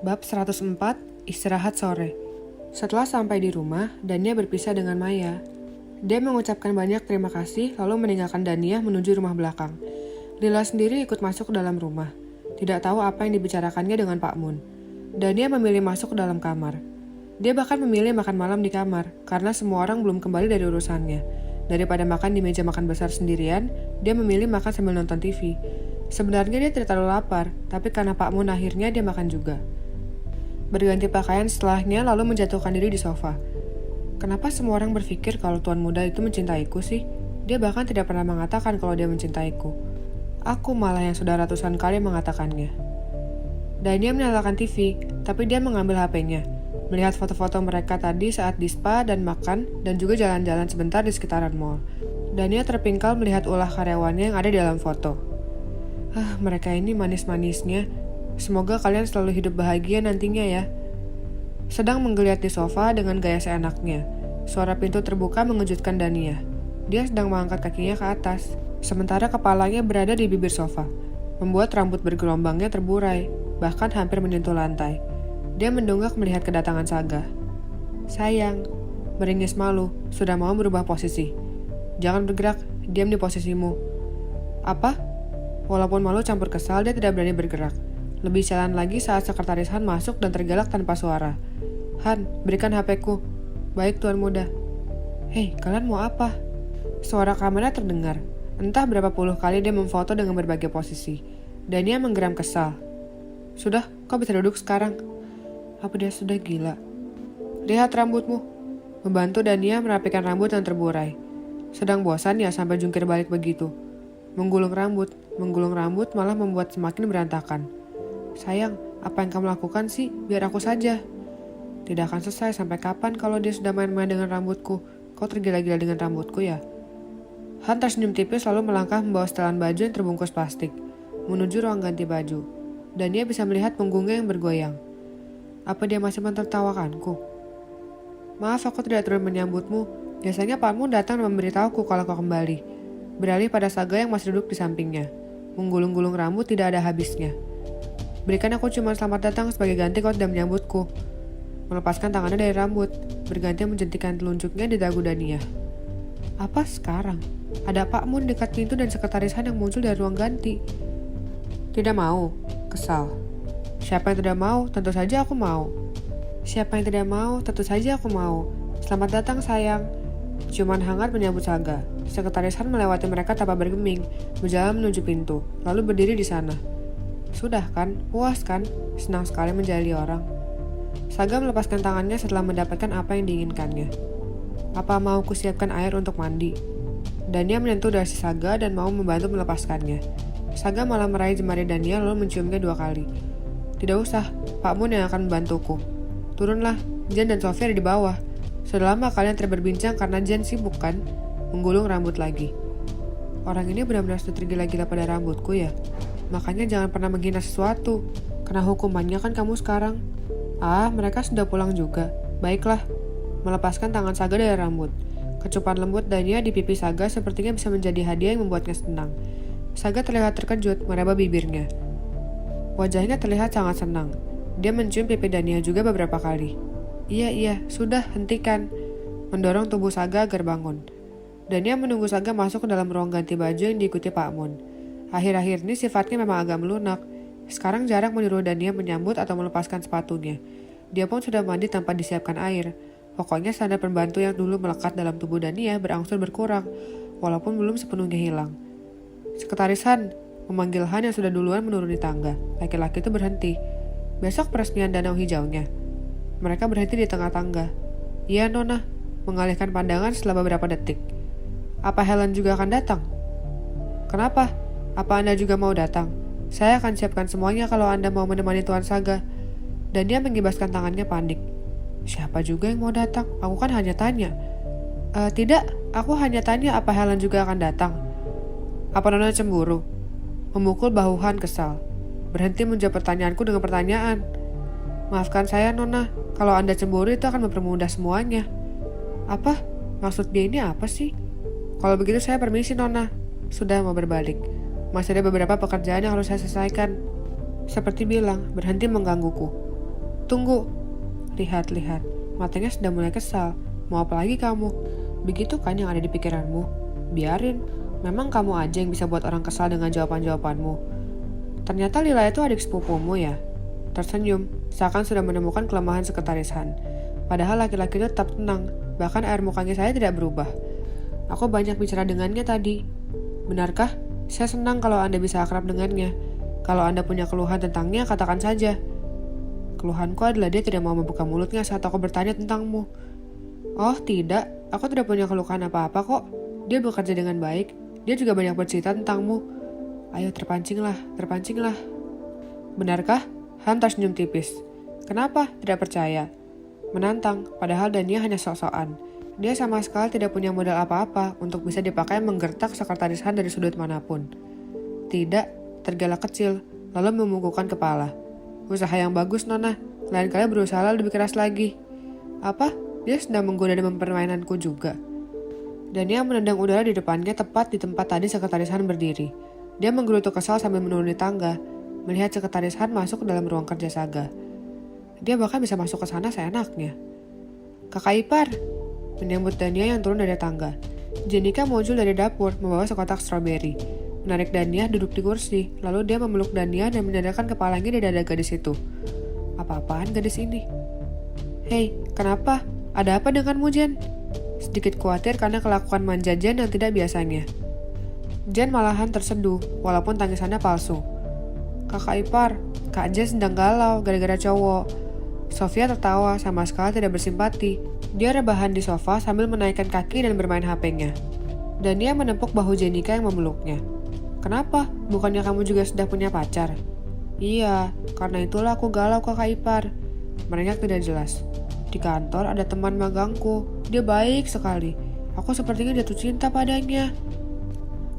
Bab 104, Istirahat Sore. Setelah sampai di rumah, Dania berpisah dengan Maya. Dia mengucapkan banyak terima kasih lalu meninggalkan Dania menuju rumah belakang. Lila sendiri ikut masuk ke dalam rumah. Tidak tahu apa yang dibicarakannya dengan Pak Mun. Dania memilih masuk ke dalam kamar. Dia bahkan memilih makan malam di kamar karena semua orang belum kembali dari urusannya. Daripada makan di meja makan besar sendirian, dia memilih makan sambil nonton TV. Sebenarnya dia tidak terlalu lapar, tapi karena Pak Mun akhirnya dia makan juga. Berganti pakaian setelahnya lalu menjatuhkan diri di sofa. Kenapa semua orang berpikir kalau tuan muda itu mencintaiku sih? Dia bahkan tidak pernah mengatakan kalau dia mencintaiku. Aku malah yang sudah ratusan kali mengatakannya. Dania menyalakan TV, tapi dia mengambil HP-nya. Melihat foto-foto mereka tadi saat di spa dan makan, dan juga jalan-jalan sebentar di sekitaran mall. Dania terpingkal melihat ulah karyawannya yang ada di dalam foto. Mereka ini manis-manisnya. Semoga kalian selalu hidup bahagia nantinya ya. Sedang menggeliat di sofa dengan gaya seenaknya. Suara pintu terbuka mengejutkan Dania. Dia sedang mengangkat kakinya ke atas, sementara kepalanya berada di bibir sofa, membuat rambut bergelombangnya terburai, bahkan hampir menyentuh lantai. Dia mendongak melihat kedatangan Saga. Sayang, meringis malu, sudah mau berubah posisi. Jangan bergerak, diam di posisimu. Apa? Walaupun malu campur kesal, dia tidak berani bergerak. Lebih jalan lagi saat sekretaris Han masuk dan tergelak tanpa suara. Han, berikan HP-ku. Baik tuan muda. Hei, kalian mau apa? Suara kamera terdengar. Entah berapa puluh kali dia memfoto dengan berbagai posisi. Dania menggeram kesal. Sudah, kau bisa duduk sekarang. Apa dia sudah gila? Lihat rambutmu. Membantu Dania merapikan rambut yang terburai. Sedang bosan ya sampai jungkir balik begitu. Menggulung rambut malah membuat semakin berantakan. Sayang, apa yang kamu lakukan sih? Biar aku saja. Tidak akan selesai sampai kapan kalau dia sudah main-main dengan rambutku. Kau tergila-gila dengan rambutku ya? Han tersenyum tipis lalu melangkah membawa setelan baju yang terbungkus plastik, menuju ruang ganti baju. Dan dia bisa melihat punggungnya yang bergoyang. Apa dia masih mentertawakanku? Maaf, aku tidak turun menyambutmu. Biasanya Pak Mun datang dan memberitahuku kalau kau kembali. Beralih pada Saga yang masih duduk di sampingnya. Menggulung-gulung rambut tidak ada habisnya. Berikan aku cuma selamat datang sebagai ganti kau tidak menyambutku. Melepaskan tangannya dari rambut, berganti menjentikan telunjuknya di dagu Dania. Apa sekarang? Ada Pak Mun dekat pintu dan sekretaris Han yang muncul dari ruang ganti. Tidak mau, kesal. Siapa yang tidak mau? Tentu saja aku mau. Siapa yang tidak mau? Tentu saja aku mau. Selamat datang sayang. Ciuman hangat menyambut Saga. Sekretaris Han melewati mereka tanpa bergeming, berjalan menuju pintu, lalu berdiri di sana. Sudah kan? Puas kan? Senang sekali menjali orang. Saga melepaskan tangannya setelah mendapatkan apa yang diinginkannya. Apa mau kusiapkan air untuk mandi? Dania menyentuh dasi Saga dan mau membantu melepaskannya. Saga malah meraih jemari Dania lalu menciumnya 2 kali. Tidak usah, Pak Mun yang akan membantuku. Turunlah, Jen dan Sofia ada di bawah. Sudah lama kalian berbincang karena Jen sibuk kan? Menggulung rambut lagi. Orang ini benar-benar sudah tergila-gila pada rambutku ya. Makanya jangan pernah menghina sesuatu. Karena hukumannya kan kamu sekarang. Mereka sudah pulang juga. Baiklah. Melepaskan tangan Saga dari rambut. Kecupan lembut Dania di pipi Saga sepertinya bisa menjadi hadiah yang membuatnya senang. Saga terlihat terkejut, meraba bibirnya. Wajahnya terlihat sangat senang. Dia mencium pipi Dania juga beberapa kali. Iya, sudah, hentikan. Mendorong tubuh Saga agar bangun. Dania menunggu Saga masuk ke dalam ruang ganti baju yang diikuti Pak Mun. Akhir-akhir ini sifatnya memang agak melunak. Sekarang jarang menyuruh Dania menyambut atau melepaskan sepatunya. Dia pun sudah mandi tanpa disiapkan air. Pokoknya standar pembantu yang dulu melekat dalam tubuh Dania berangsur berkurang, walaupun belum sepenuhnya hilang. Sekretaris Han, memanggil Han yang sudah duluan menuruni tangga. Laki-laki itu berhenti. Besok peresmian danau hijaunya. Mereka berhenti di tengah tangga. Iya, Nona. Mengalihkan pandangan setelah beberapa detik. Apa Helen juga akan datang? Kenapa? Apa Anda juga mau datang? Saya akan siapkan semuanya kalau Anda mau menemani Tuan Saga. Dan dia mengibaskan tangannya panik. Siapa juga yang mau datang? Aku kan hanya tanya. Tidak, aku hanya tanya apa Helen juga akan datang. Apa Nona cemburu? Memukul bahu Han kesal. Berhenti menjawab pertanyaanku dengan pertanyaan. Maafkan saya Nona, kalau Anda cemburu itu akan mempermudah semuanya. Apa? Maksud dia ini apa sih? Kalau begitu saya permisi Nona. Sudah mau berbalik. Masih ada beberapa pekerjaan yang harus saya selesaikan. seperti bilang, berhenti menggangguku. Tunggu. Lihat. Matanya sudah mulai kesal. Mau apa lagi kamu? Begitu kan yang ada di pikiranmu? Biarin. Memang kamu aja yang bisa buat orang kesal dengan jawaban-jawabanmu. Ternyata Lila itu adik sepupumu ya? Tersenyum, seakan sudah menemukan kelemahan sekretaris Han. Padahal laki-laki itu tetap tenang, bahkan air mukanya saya tidak berubah. Aku banyak bicara dengannya tadi. Benarkah? Saya senang kalau Anda bisa akrab dengannya. Kalau Anda punya keluhan tentangnya, katakan saja. Keluhanku adalah dia tidak mau membuka mulutnya saat aku bertanya tentangmu. Oh tidak, aku tidak punya keluhan apa-apa kok. Dia bekerja dengan baik. Dia juga banyak bercerita tentangmu. Ayo terpancinglah. Benarkah? Han tersenyum tipis. Kenapa? Tidak percaya. Menantang, padahal Dania hanya sok-sokan. Dia sama sekali tidak punya modal apa-apa untuk bisa dipakai menggertak sekretaris Han dari sudut manapun. Tidak, tergelak kecil, lalu memungkukkan kepala. Usaha yang bagus, Nona. Lain kali berusaha lebih keras lagi. Apa? Dia sedang menggoda dan mempermainanku juga. Dania menendang udara di depannya tepat di tempat tadi sekretaris Han berdiri. Dia menggerutu kesal sambil menuruni tangga, melihat sekretaris Han masuk ke dalam ruang kerja Saga. Dia bahkan bisa masuk ke sana seenaknya. Kakak ipar, menyambut Dania yang turun dari tangga. Jenika muncul dari dapur membawa sekotak stroberi. Menarik Dania duduk di kursi, lalu dia memeluk Dania dan mendadarkan kepalanya di dada gadis itu. Apa-apaan gadis ini? Hei, kenapa? Ada apa denganmu, Jen? Sedikit khawatir karena kelakuan manja Jen yang tidak biasanya. Jen malahan terseduh, walaupun tangisannya palsu. Kakak ipar, Kak Jen sedang galau gara-gara cowok. Sofia tertawa, sama sekali tidak bersimpati. Dia rebahan di sofa sambil menaikkan kaki dan bermain HP-nya. Dania menepuk bahu Jenika yang memeluknya. Kenapa? Bukannya kamu juga sudah punya pacar? Iya, karena itulah aku galau kakak ipar. Mereka tidak jelas. Di kantor ada teman magangku. Dia baik sekali. Aku sepertinya jatuh cinta padanya.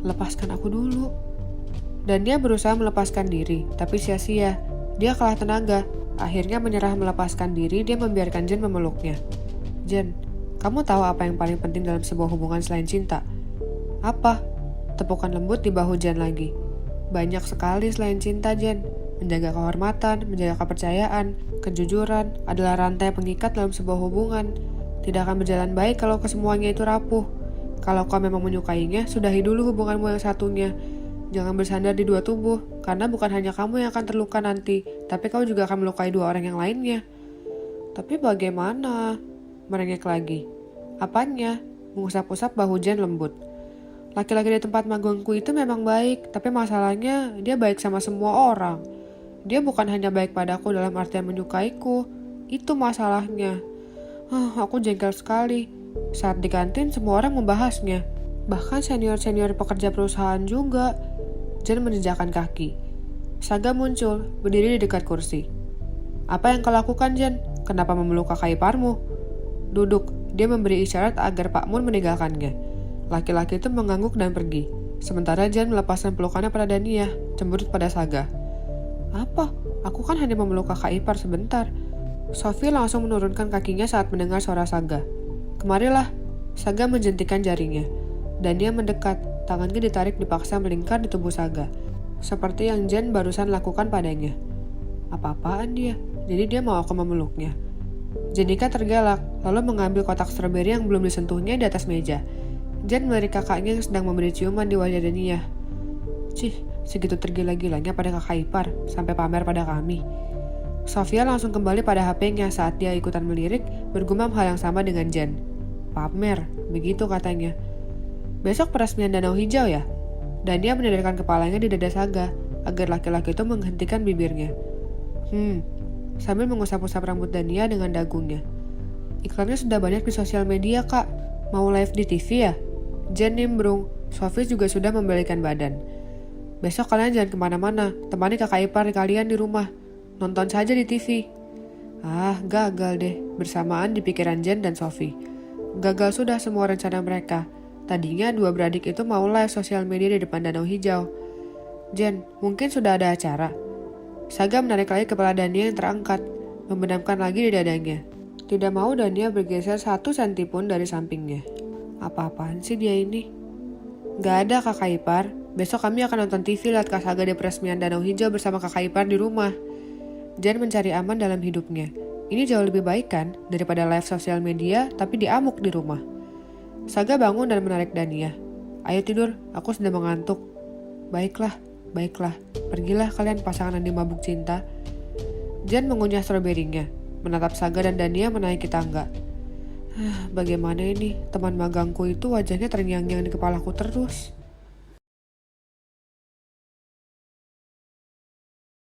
Lepaskan aku dulu. Dan dia berusaha melepaskan diri, tapi sia-sia. Dia kalah tenaga. Akhirnya menyerah melepaskan diri, dia membiarkan Jen memeluknya. Jen, kamu tahu apa yang paling penting dalam sebuah hubungan selain cinta? Apa? Tepukan lembut di bahu Jen lagi. Banyak sekali selain cinta, Jen. Menjaga kehormatan, menjaga kepercayaan, kejujuran adalah rantai pengikat dalam sebuah hubungan. Tidak akan berjalan baik kalau kesemuanya itu rapuh. Kalau kau memang menyukainya, sudahi dulu hubunganmu yang satunya. Jangan bersandar di dua tubuh, karena bukan hanya kamu yang akan terluka nanti, tapi kau juga akan melukai dua orang yang lainnya. Tapi bagaimana? Merengek lagi. Apanya? Mengusap-usap bahu Jen lembut. Laki-laki di tempat magangku itu memang baik, tapi masalahnya dia baik sama semua orang. Dia bukan hanya baik padaku dalam artian menyukaiku. Itu masalahnya. Aku jengkel sekali. Saat di kantin semua orang membahasnya. Bahkan senior-senior pekerja perusahaan juga. Jen menjejakkan kaki. Saga muncul, berdiri di dekat kursi. Apa yang kau lakukan, Jen? Kenapa memeluk kakak iparmu? Duduk, dia memberi isyarat agar Pak Mun meninggalkannya. Laki-laki itu mengangguk dan pergi. Sementara Jen melepaskan pelukannya pada Dania, cemberut pada Saga. Apa? Aku kan hanya memeluk kakak ipar sebentar. Sophie langsung menurunkan kakinya saat mendengar suara Saga. Kemarilah. Saga menjentikan jarinya. Dania mendekat, tangannya ditarik dipaksa melingkar di tubuh Saga. Seperti yang Jen barusan lakukan padanya. Apa-apaan dia? Jadi dia mau aku memeluknya. Jenika tergelak, lalu mengambil kotak stroberi yang belum disentuhnya di atas meja. Jen melirik kakaknya yang sedang memberi ciuman di wajah Dania. Cih, segitu tergila-gilanya pada kakak ipar, sampai pamer pada kami. Sofia langsung kembali pada HP-nya saat dia ikutan melirik, bergumam hal yang sama dengan Jen. Pamer, begitu katanya. Besok peresmian Danau Hijau ya? Dania mendadarkan kepalanya di dada Saga, agar laki-laki itu menghentikan bibirnya. Sambil mengusap-usap rambut Dania dengan dagungnya. Iklannya sudah banyak di sosial media, Kak. Mau live di TV ya? Jen nimbrung, Sophie juga sudah membalikan badan. Besok kalian jangan kemana-mana, temani kakak ipar kalian di rumah. Nonton saja di TV. Gagal deh, bersamaan di pikiran Jen dan Sophie. Gagal sudah semua rencana mereka. Tadinya dua beradik itu mau live sosial media di depan Danau Hijau. Jen, mungkin sudah ada acara. Saga menarik lagi kepala Dania yang terangkat, membenamkan lagi di dadanya. Tidak mau Dania bergeser 1 senti pun dari sampingnya. Apa-apaan sih dia ini? Gak ada kakak ipar, Besok kami akan nonton TV lihat Kak Saga di peresmian Danau Hijau bersama kakak ipar di rumah. Jan mencari aman dalam hidupnya. Ini jauh lebih baik kan daripada live sosial media tapi diamuk di rumah. Saga bangun dan menarik Dania. Ayo tidur, aku sudah mengantuk. Baiklah, pergilah kalian pasangan yang mabuk cinta. Jan mengunyah stroberinya, menatap Saga dan Dania menaiki tangga. Bagaimana ini, teman magangku itu wajahnya terngiang-ngiang di kepalaku terus.